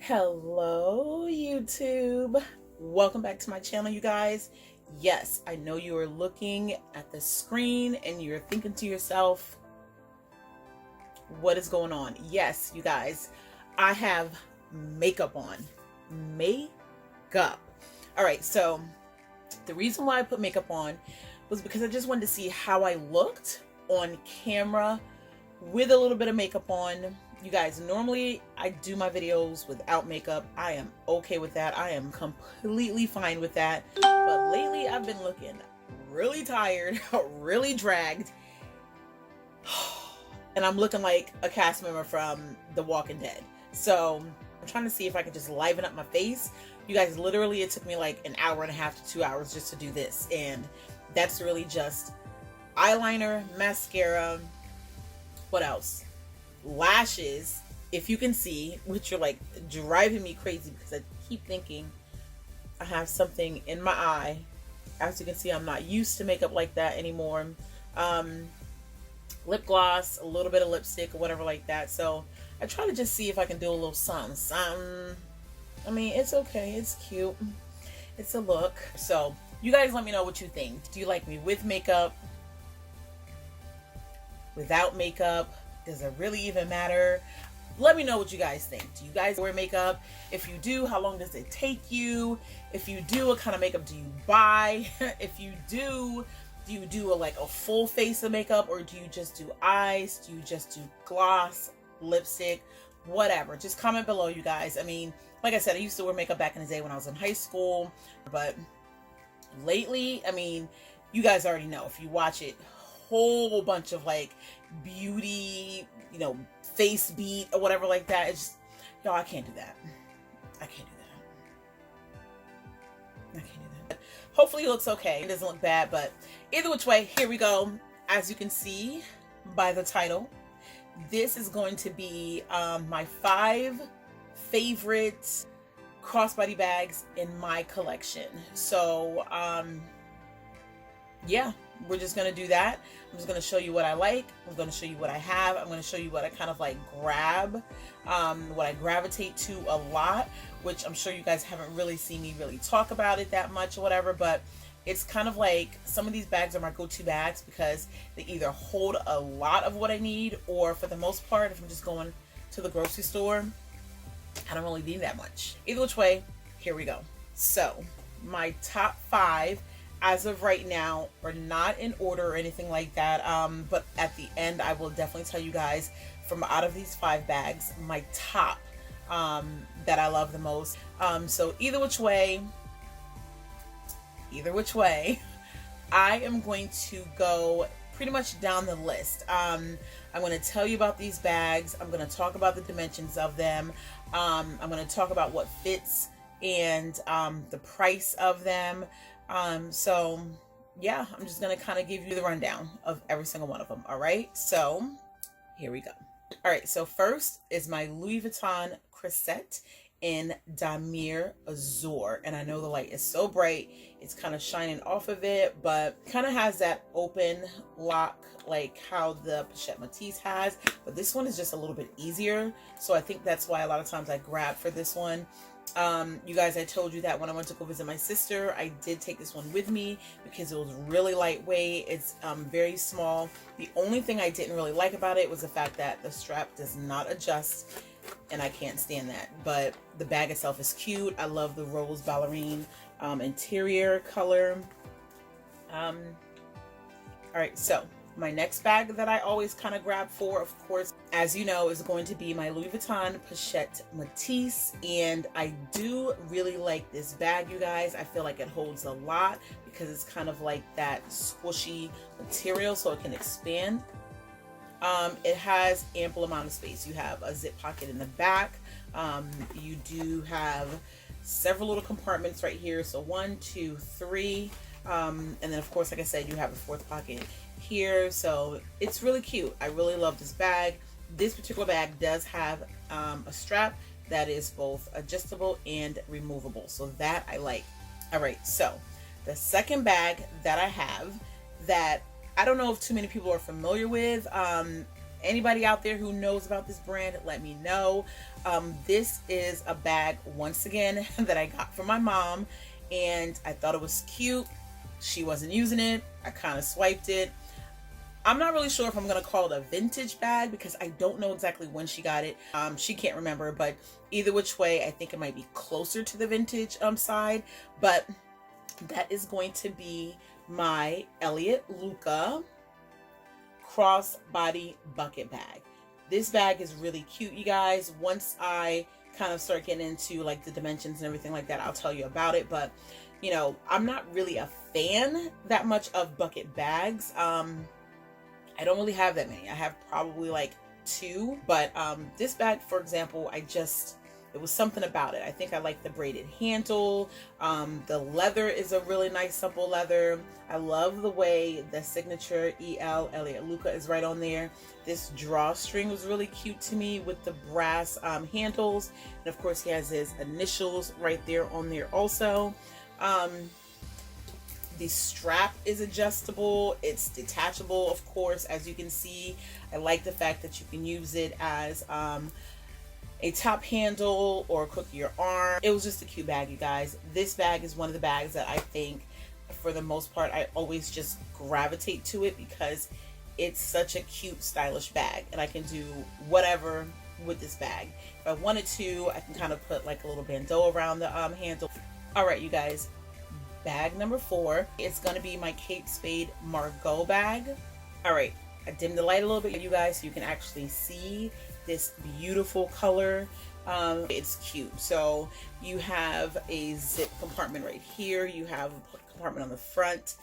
Hello YouTube, welcome back to my channel, you guys. Yes, I know you are looking at the screen and you're thinking to yourself, what is going on? Yes, you guys, I have makeup on. Makeup. All right, so the reason why I put makeup on was because I just wanted to see how I looked on camera with a little bit of makeup on. You guys, normally I do my videos without makeup. I am okay with that. I am completely fine with that. But lately I've been looking really tired, really dragged. And I'm looking like a cast member from The Walking Dead. So I'm trying to see if I can just liven up my face. You guys, literally it took me like an hour and a half to 2 hours just to do this. And that's really just eyeliner, mascara, what else? Lashes, if you can see, which are like driving me crazy because I keep thinking I have something in my eye. As you can see, I'm not used to makeup like that anymore. Lip gloss, a little bit of lipstick or whatever like that. So I try to just see if I can do a little something. I mean, it's okay, it's cute, it's a look. So you guys let me know what you think. Do you like me with makeup, without makeup? Does it really even matter? Let me know what you guys think. Do you guys wear makeup? If you do, how long does it take you? If you do, what kind of makeup do you buy? If you do you do like a full face of makeup, or do you just do eyes? Do you just do gloss, lipstick, whatever? Just comment below, you guys. I mean, like I said, I used to wear makeup back in the day when I was in high school, but lately, I mean, you guys already know if you watch it, whole bunch of like beauty, you know, face beat or whatever like that. It's just, y'all, I can't do that. I can't do that. I can't do that. Hopefully it looks okay. It doesn't look bad, but either which way, here we go. As you can see by the title, this is going to be my 5 favorite crossbody bags in my collection. So yeah, we're just going to do that. I'm just going to show you what I like. I'm going to show you what I have. I'm going to show you what I kind of like grab, what I gravitate to a lot, which I'm sure you guys haven't really seen me really talk about it that much or whatever, but it's kind of like some of these bags are my go-to bags because they either hold a lot of what I need, or for the most part, if I'm just going to the grocery store, I don't really need that much. Either which way, here we go. So my top 5 as of right now are not in order or anything like that, but at the end I will definitely tell you guys from out of these 5 bags my top that I love the most. So either which way, I am going to go pretty much down the list. I'm going to tell you about these bags. I'm going to talk about the dimensions of them. I'm going to talk about what fits and the price of them. So yeah, I'm just going to kind of give you the rundown of every single one of them. All right. So here we go. All right. So first is my Louis Vuitton Croisette in Damier Azure. And I know the light is so bright, it's kind of shining off of it, but kind of has that open lock like how the Pochette Metis has, but this one is just a little bit easier. So I think that's why a lot of times I grab for this one. You guys, I told you that when I went to go visit my sister, I did take this one with me because it was really lightweight. It's very small. The only thing I didn't really like about it was the fact that the strap does not adjust, and I can't stand that. But the bag itself is cute. I love the rose ballerine interior color. All right, so my next bag that I always kind of grab for, of course, as you know, is going to be my Louis Vuitton Pochette Metis. And I do really like this bag, you guys. I feel like it holds a lot because it's kind of like that squishy material, so it can expand. It has ample amount of space. You have a zip pocket in the back. You do have several little compartments right here. So 1, 2, 3. And then of course, like I said, you have a 4th pocket here. So it's really cute. I really love this bag. This particular bag does have a strap that is both adjustable and removable. So that I like. All right. So the second bag that I have that I don't know if too many people are familiar with. Anybody out there who knows about this brand, let me know. This is a bag, once again, that I got from my mom, and I thought it was cute. She wasn't using it. I kind of swiped it. I'm not really sure if I'm going to call it a vintage bag because I don't know exactly when she got it. She can't remember, but either which way, I think it might be closer to the vintage side. But that is going to be my Elliut Luca crossbody bucket bag. This bag is really cute, you guys. Once I kind of start getting into like the dimensions and everything like that, I'll tell you about it. But you know, I'm not really a fan that much of bucket bags. I don't really have that many. I have probably like 2, but this bag, for example, it was something about it. I think I like the braided handle. The leather is a really nice supple leather. I love the way the signature EL Elliut Luca is right on there. This drawstring was really cute to me with the brass handles. And of course he has his initials right there on there also. The strap is adjustable. It's detachable, of course, as you can see. I like the fact that you can use it as a top handle or crook your arm. It was just a cute bag, you guys. This bag is one of the bags that I think, for the most part, I always just gravitate to it because it's such a cute, stylish bag, and I can do whatever with this bag. If I wanted to, I can kind of put like a little bandeau around the handle. All right, you guys. Bag number 4 is going to be my Kate Spade Margeaux bag. All right, I dimmed the light a little bit, you guys, so you can actually see this beautiful color. It's cute. So you have a zip compartment right here. You have a compartment on the front.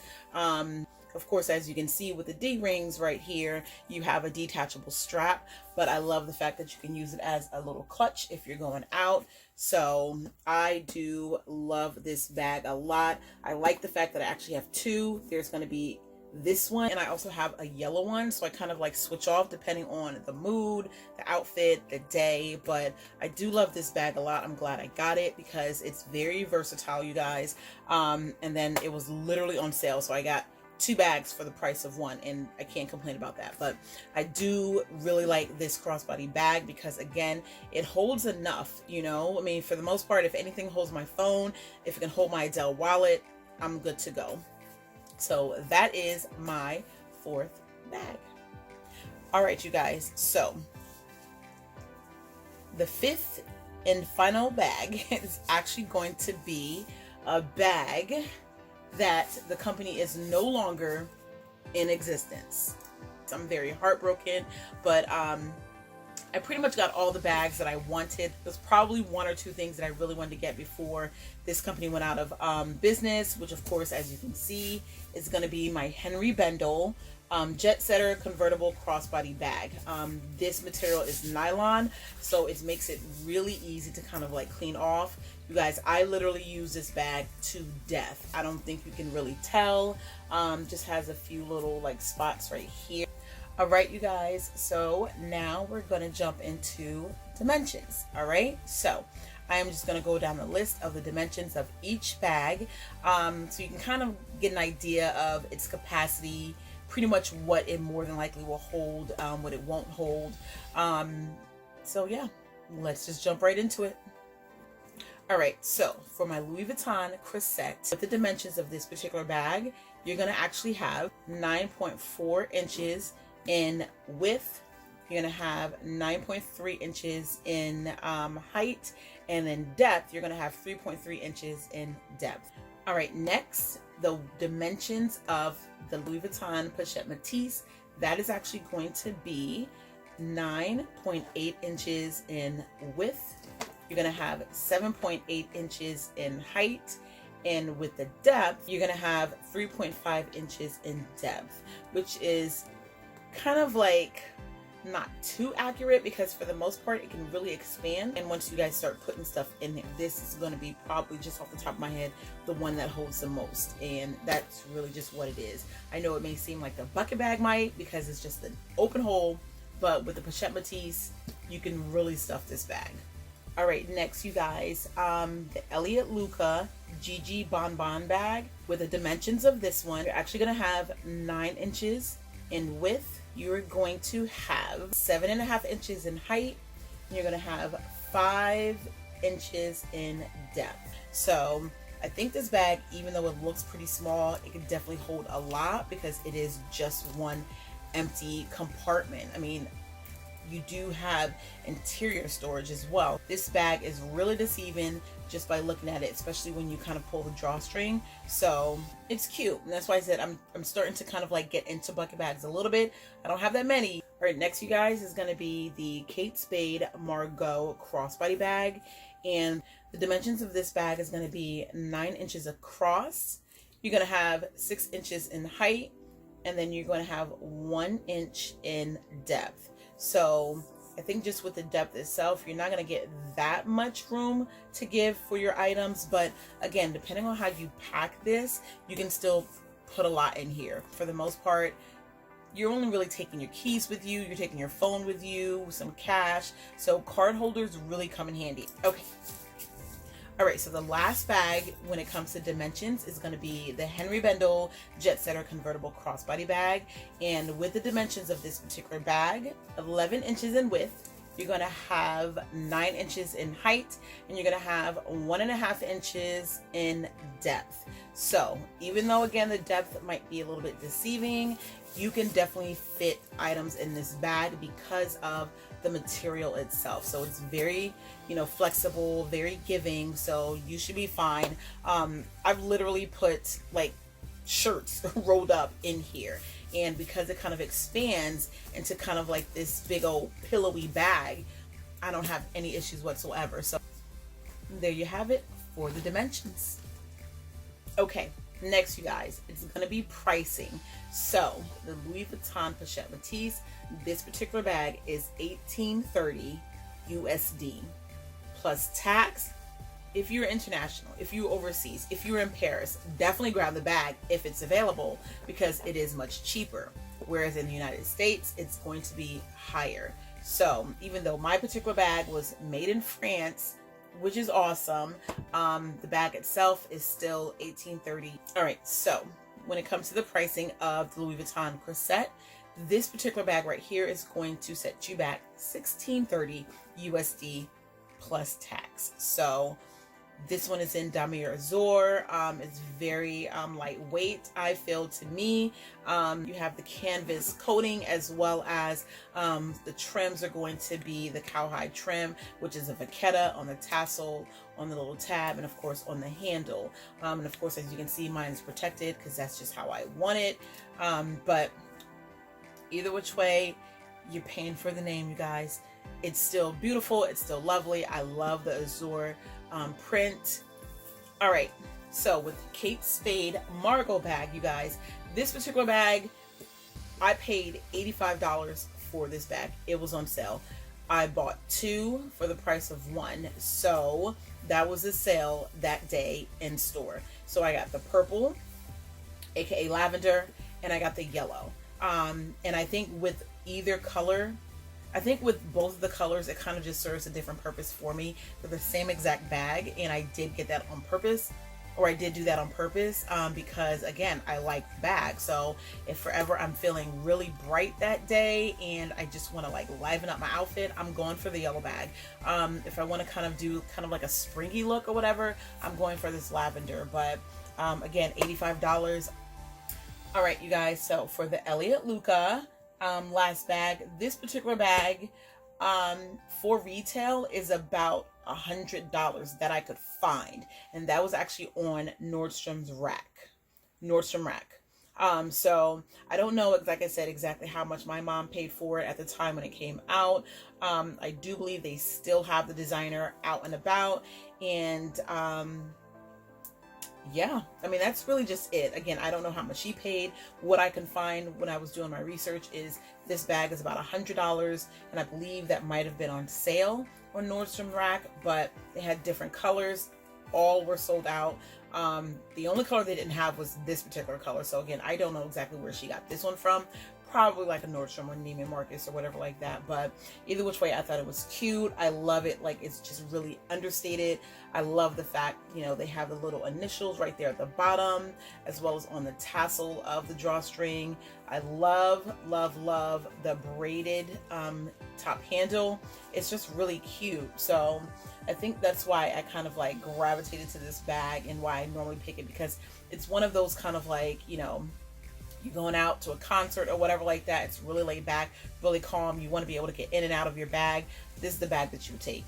Of course, as you can see with the D-rings right here, you have a detachable strap, but I love the fact that you can use it as a little clutch if you're going out. So I do love this bag a lot. I like the fact that I actually have 2. There's going to be this one, and I also have a yellow one, so I kind of like switch off depending on the mood, the outfit, the day. But I do love this bag a lot. I'm glad I got it because it's very versatile, you guys. And then it was literally on sale, so I got 2 bags for the price of 1, and I can't complain about that. But I do really like this crossbody bag because, again, it holds enough, you know. I mean, for the most part, if anything holds my phone, if it can hold my Adele wallet, I'm good to go. So that is my 4th bag. All right, you guys, so the 5th and final bag is actually going to be a bag that the company is no longer in existence. I'm very heartbroken, but I pretty much got all the bags that I wanted. There's probably 1 or 2 things that I really wanted to get before this company went out of business, which of course, as you can see, is going to be my Henri Bendel Jetsetter Convertible Crossbody Bag. This material is nylon, so it makes it really easy to kind of like clean off. You guys, I literally use this bag to death. I don't think you can really tell. Just has a few little like spots right here. All right, you guys, so now we're going to jump into dimensions. All right, so I am just going to go down the list of the dimensions of each bag, so you can kind of get an idea of its capacity, pretty much what it more than likely will hold, what it won't hold. So yeah, let's just jump right into it. All right, so for my Louis Vuitton Croisette, with the dimensions of this particular bag, you're going to actually have 9.4 inches in width. You're going to have 9.3 inches in height, and in depth, you're going to have 3.3 inches in depth. All right, next, the dimensions of the Louis Vuitton Pochette Metis, that is actually going to be 9.8 inches in width. You're going to have 7.8 inches in height, and with the depth, you're going to have 3.5 inches in depth, which is kind of like not too accurate because for the most part it can really expand, and once you guys start putting stuff in there, this is going to be probably, just off the top of my head, the one that holds the most, and that's really just what it is. I know it may seem like the bucket bag might because it's just an open hole, but with the Pochette Metis you can really stuff this bag. All right, next, you guys, the Elliut Luca Gigi BonBon bag. With the dimensions of this one, you're actually going to have 9 inches in width. You're going to have 7.5 inches in height. You're going to have 5 inches in depth. So I think this bag, even though it looks pretty small, it can definitely hold a lot because it is just one empty compartment. I mean, you do have interior storage as well. This bag is really deceiving just by looking at it, especially when you kind of pull the drawstring. So it's cute, and that's why I said I'm starting to kind of like get into bucket bags a little bit. I don't have that many. All right, next, you guys, is going to be the Kate Spade Margeaux Crossbody bag, and the dimensions of this bag is going to be 9 inches across. You're going to have 6 inches in height, and then you're going to have 1 inch in depth. So I think just with the depth itself, you're not going to get that much room to give for your items. But again, depending on how you pack this, you can still put a lot in here. For the most part, you're only really taking your keys with you. You're taking your phone with you, some cash. So card holders really come in handy. Okay. All right, so the last bag when it comes to dimensions is going to be the Henri Bendel Jetsetter Convertible Crossbody Bag. And with the dimensions of this particular bag, 11 inches in width, you're going to have 9 inches in height, and you're going to have 1.5 inches in depth. So even though, again, the depth might be a little bit deceiving, you can definitely fit items in this bag because of the material itself. So it's very, flexible, very giving, so you should be fine. I've literally put like shirts rolled up in here, and because it kind of expands into kind of like this big old pillowy bag, I don't have any issues whatsoever. So there you have it for the dimensions. Okay, next, you guys, it's going to be pricing. So the Louis Vuitton Pochette Metis, this particular bag is $18.30 USD plus tax. If you're international, if you're overseas, if you're in Paris, definitely grab the bag if it's available because it is much cheaper. Whereas in the United States, it's going to be higher. So even though my particular bag was made in France, which is awesome, the bag itself is still $18.30. All right, so when it comes to the pricing of the Louis Vuitton Croisette, this particular bag right here is going to set you back $16.30 USD plus tax. So this one is in Damier Azur. It's very lightweight, I feel, to me. You have the canvas coating, as well as the trims are going to be the cowhide trim, which is a vachetta on the tassel, on the little tab, and of course on the handle. And of course, as you can see, mine is protected because that's just how I want it. But either which way, you're paying for the name, you guys. It's still beautiful. It's still lovely. I love the Azur print. All right, so with Kate Spade Margeaux bag, you guys, this particular bag, I paid $85 for this bag. It was on sale. I bought 2 for the price of 1, so that was a sale that day in store. So I got the purple, aka lavender, and I got the yellow. And I think with either color, I think with both of the colors, it kind of just serves a different purpose for me for the same exact bag. And I did get that on purpose, or I did do that on purpose because, again, I like bags. So if forever I'm feeling really bright that day and I just want to like liven up my outfit, I'm going for the yellow bag. If I want to kind of do kind of like a springy look or whatever, I'm going for this lavender. But again, $85. All right, you guys, so for the Elliut Luca last bag, this particular bag for retail is about $100 that I could find, and that was actually on Nordstrom Rack. So I don't know, like I said, exactly how much my mom paid for it at the time when it came out. I do believe they still have the designer out and about, and yeah, I mean, that's really just it. Again, I don't know how much she paid. What I can find when I was doing my research is this bag is about $100, and I believe that might have been on sale on Nordstrom Rack, but they had different colors. All were sold out. The only color they didn't have was this particular color. So again, I don't know exactly where she got this one from, probably like a Nordstrom or Neiman Marcus or whatever like that. But either which way, I thought it was cute. I love it. Like, it's just really understated. I love the fact, you know, they have the little initials right there at the bottom, as well as on the tassel of the drawstring. I love, love, love the braided top handle. It's just really cute. So I think that's why I kind of like gravitated to this bag and why I normally pick it, because it's one of those kind of like, you know, you're going out to a concert or whatever like that. It's really laid back, really calm. You want to be able to get in and out of your bag. This is the bag that you take.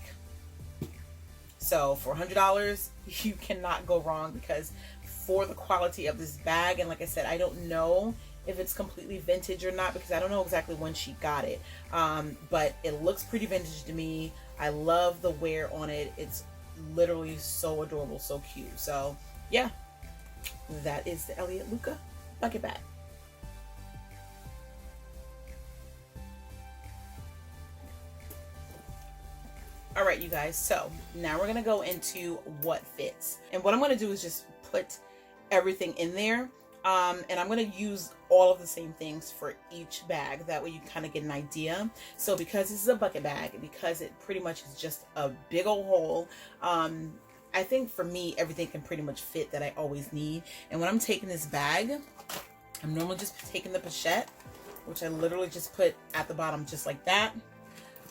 So for $100, you cannot go wrong, because for the quality of this bag, and like I said, I don't know if it's completely vintage or not, because I don't know exactly when she got it. But it looks pretty vintage to me. I love the wear on it. It's literally so adorable, so cute. So yeah, that is the Elliut Luca bucket bag. All right, you guys, so now we're gonna go into what fits. And what I'm gonna do is just put everything in there. And I'm gonna use all of the same things for each bag. That way you kind of get an idea. So because this is a bucket bag, because it pretty much is just a big old hole, I think for me, everything can pretty much fit that I always need. And when I'm taking this bag, I'm normally just taking the pochette, which I literally just put at the bottom just like that.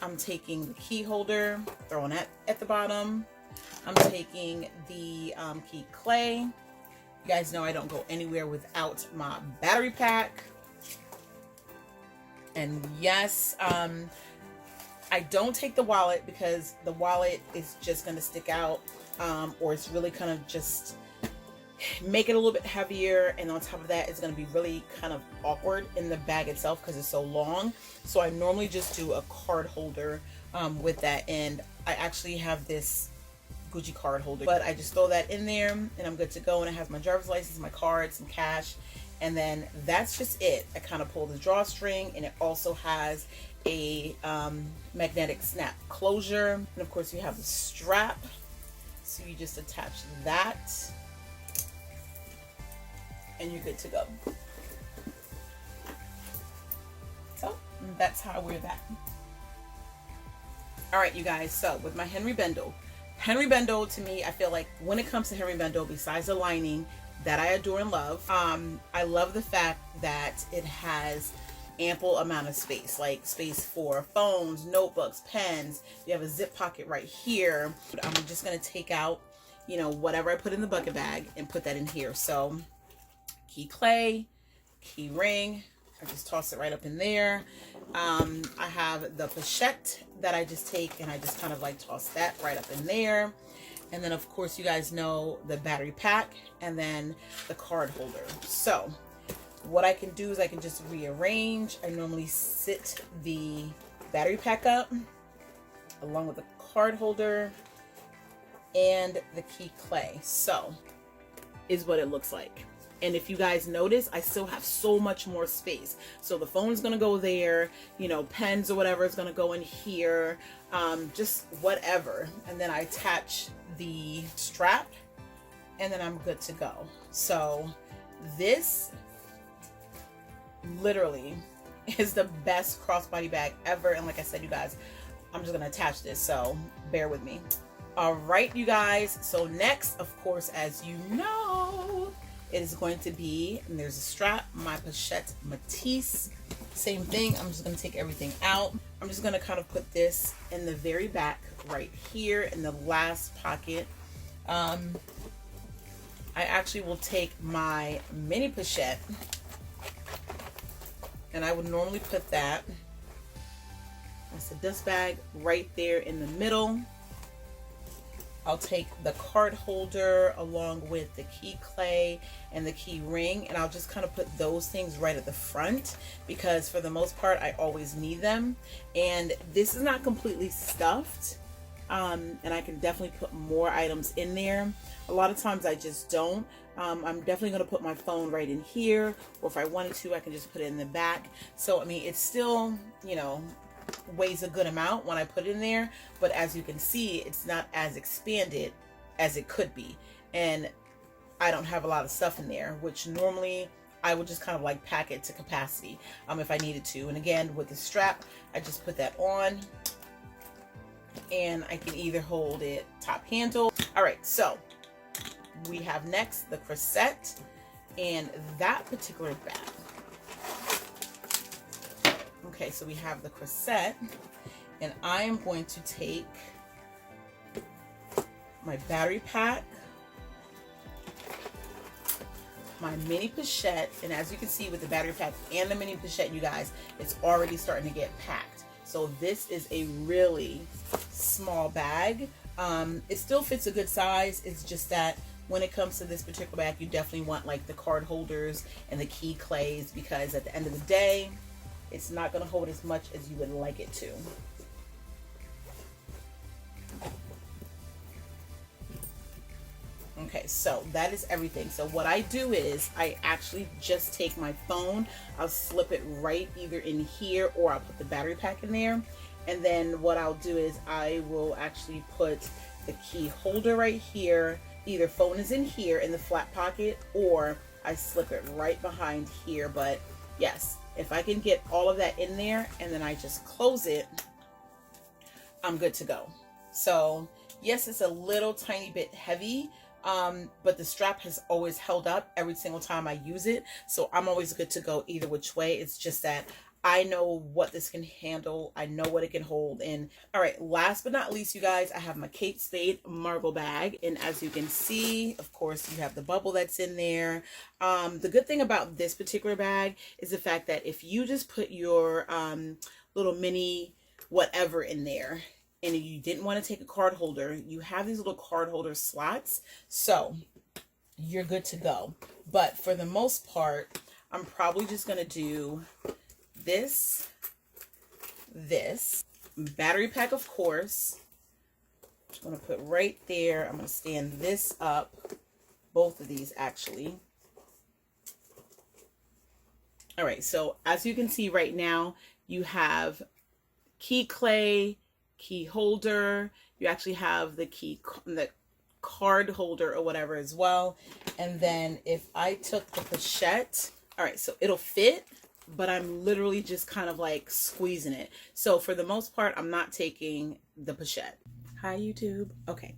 I'm taking the key holder, throwing that at the bottom. I'm taking the key clay. You guys know I don't go anywhere without my battery pack. And yes, I don't take the wallet, because the wallet is just going to stick out, or it's really kind of just make it a little bit heavier, and on top of that, it's going to be really kind of awkward in the bag itself because it's so long. So I normally just do a card holder with that, and I actually have this Gucci card holder, but I just throw that in there and I'm good to go. And I have my driver's license, my card, some cash, and then that's just it. I kind of pull the drawstring, and it also has a magnetic snap closure, and of course you have the strap, so you just attach that and you're good to go. So that's how I wear that. All right, you guys, so with my Henri Bendel to me, I feel like when it comes to Henri Bendel, besides the lining that I adore and love, I love the fact that it has ample amount of space, like space for phones, notebooks, pens. You have a zip pocket right here. I'm just gonna take out, you know, whatever I put in the bucket bag and put that in here. So key clay, key ring, I just toss it right up in there. I have the pochette that I just take and I just kind of like toss that right up in there. And then of course you guys know the battery pack and then the card holder. So what I can do is I can just rearrange. I normally sit the battery pack up along with the card holder and the key clay. So is what it looks like. And if you guys notice, I still have so much more space. So the phone's gonna go there, you know, pens or whatever is gonna go in here, just whatever. And then I attach the strap and then I'm good to go. So this literally is the best crossbody bag ever. And like I said, you guys, I'm just gonna attach this, so bear with me. All right, you guys. So next, of course, as you know, it is going to be, and there's a strap, my Pochette Metis. Same thing, I'm just gonna take everything out. I'm just gonna kind of put this in the very back right here in the last pocket. I actually will take my mini pochette and I would normally put that, that's a dust bag right there in the middle. I'll take the card holder along with the key clay and the key ring, and I'll just kind of put those things right at the front because for the most part I always need them. And this is not completely stuffed, and I can definitely put more items in there. A lot of times I just don't. I'm definitely going to put my phone right in here, or if I wanted to I can just put it in the back. So I mean, it's still, you know, weighs a good amount when I put it in there, but as you can see, it's not as expanded as it could be, and I don't have a lot of stuff in there, which normally I would just kind of like pack it to capacity if I needed to. And again, with the strap, I just put that on and I can either hold it top handle. All right, so we have next the Croisette and that particular bag. Okay, so we have the Croisette, and I am going to take my battery pack, my mini pochette, and as you can see with the battery pack and the mini pochette, you guys, it's already starting to get packed. So this is a really small bag. It still fits a good size. It's just that when it comes to this particular bag, you definitely want like the card holders and the key clays, because at the end of the day, it's not going to hold as much as you would like it to. Okay, so that is everything. So what I do is I actually just take my phone, I'll slip it right either in here or I'll put the battery pack in there. And then what I'll do is I will actually put the key holder right here. Either phone is in here in the flat pocket or I slip it right behind here. But yes, if I can get all of that in there and then I just close it, I'm good to go. So yes, it's a little tiny bit heavy, but the strap has always held up every single time I use it. So I'm always good to go either which way. It's just that I know what this can handle. I know what it can hold. And all right, last but not least, you guys, I have my Kate Spade Margeaux bag. And as you can see, of course, you have the bubble that's in there. The good thing about this particular bag is the fact that if you just put your little mini whatever in there, and you didn't want to take a card holder, you have these little card holder slots, so you're good to go. But for the most part, I'm probably just going to do this battery pack, of course. I'm going to put right there. I'm going to stand this up, both of these actually. All right, so as you can see right now, you have key clay, key holder, you actually have the the card holder or whatever as well. And then if I took the pochette, all right, so it'll fit, but I'm literally just kind of like squeezing it. So for the most part, I'm not taking the pochette. Hi YouTube. Okay,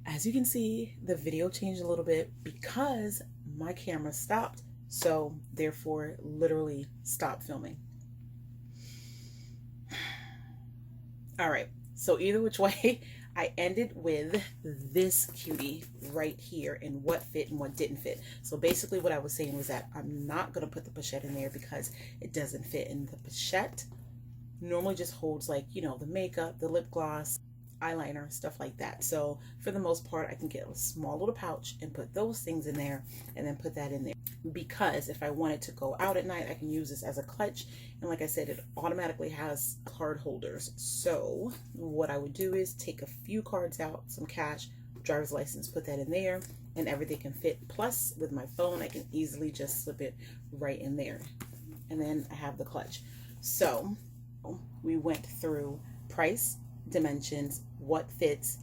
as you can see, the video changed a little bit because my camera stopped, so therefore literally stopped filming. All right, so either which way, I ended with this cutie right here and what fit and what didn't fit. So basically what I was saying was that I'm not going to put the pochette in there because it doesn't fit. And the pochette normally just holds, like, you know, the makeup, the lip gloss, eyeliner, stuff like that. So for the most part, I can get a small little pouch and put those things in there and then put that in there. Because if I wanted to go out at night, I can use this as a clutch. And like I said, it automatically has card holders. So what I would do is take a few cards out, some cash, driver's license, put that in there, and everything can fit. Plus with my phone, I can easily just slip it right in there. And then I have the clutch. So we went through price, dimensions, what fits.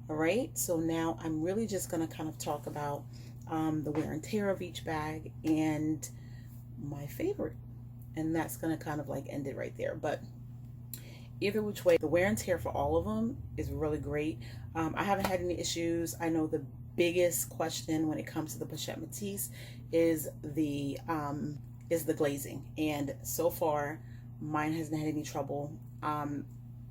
All right, so now I'm really just going to kind of talk about the wear and tear of each bag and my favorite, and that's going to kind of like end it right there. But either which way, the wear and tear for all of them is really great. I haven't had any issues. I know the biggest question when it comes to the Pochette Metis is the glazing, and so far mine hasn't had any trouble.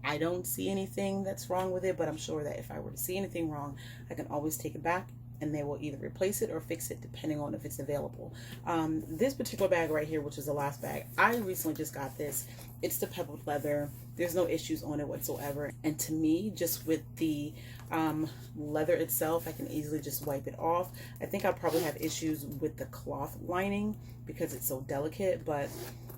I don't see anything that's wrong with it, but I'm sure that if I were to see anything wrong, I can always take it back and they will either replace it or fix it depending on if it's available. This particular bag right here, which is the last bag, I recently just got this. It's the pebbled leather. There's no issues on it whatsoever. And to me, just with the leather itself, I can easily just wipe it off. I think I'll probably have issues with the cloth lining because it's so delicate, but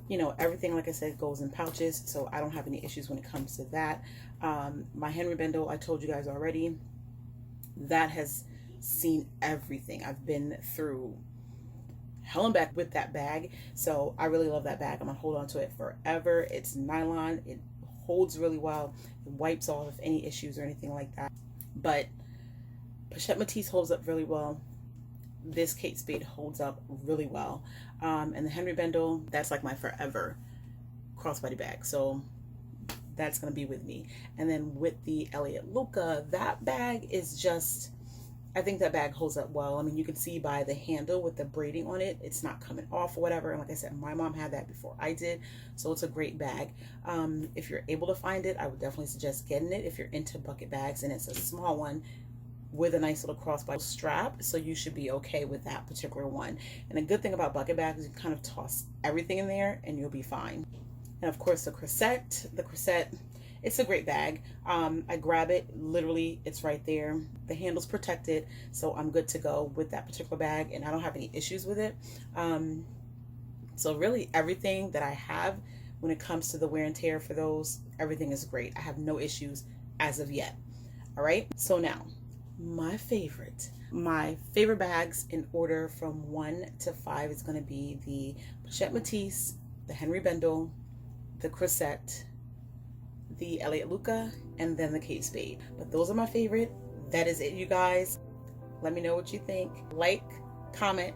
you know, everything, like I said, goes in pouches, so I don't have any issues when it comes to that. My Henri Bendel, I told you guys already, that has seen everything. I've been through hell and back with that bag, so I really love that bag. I'm gonna hold on to it forever. It's nylon, it holds really well, it wipes off any issues or anything like that. But Pochette Metis holds up really well. this Kate Spade holds up really well. And the Henri Bendel, that's like my forever crossbody bag. So that's going to be with me. And then with the Elliut Luca, that bag is just, I think that bag holds up well. I mean, you can see by the handle with the braiding on it, it's not coming off or whatever. And like I said, my mom had that before I did, so it's a great bag. If you're able to find it, I would definitely suggest getting it if you're into bucket bags, and it's a small one with a nice little crossbody strap, so you should be okay with that particular one. And the good thing about bucket bags is you kind of toss everything in there and you'll be fine. And of course the Croisette, it's a great bag. I grab it, literally it's right there. The handle's protected, so I'm good to go with that particular bag, and I don't have any issues with it. So really everything that I have when it comes to the wear and tear for those, everything is great. I have no issues as of yet. All right, so now my favorite bags in order from 1 to 5 is going to be the Pochette Metis, the Henri Bendel, the Croisette, the Elliut Luca, and then the Kate Spade. But those are my favorite. That is it, you guys. Let me know what you think. Like, comment,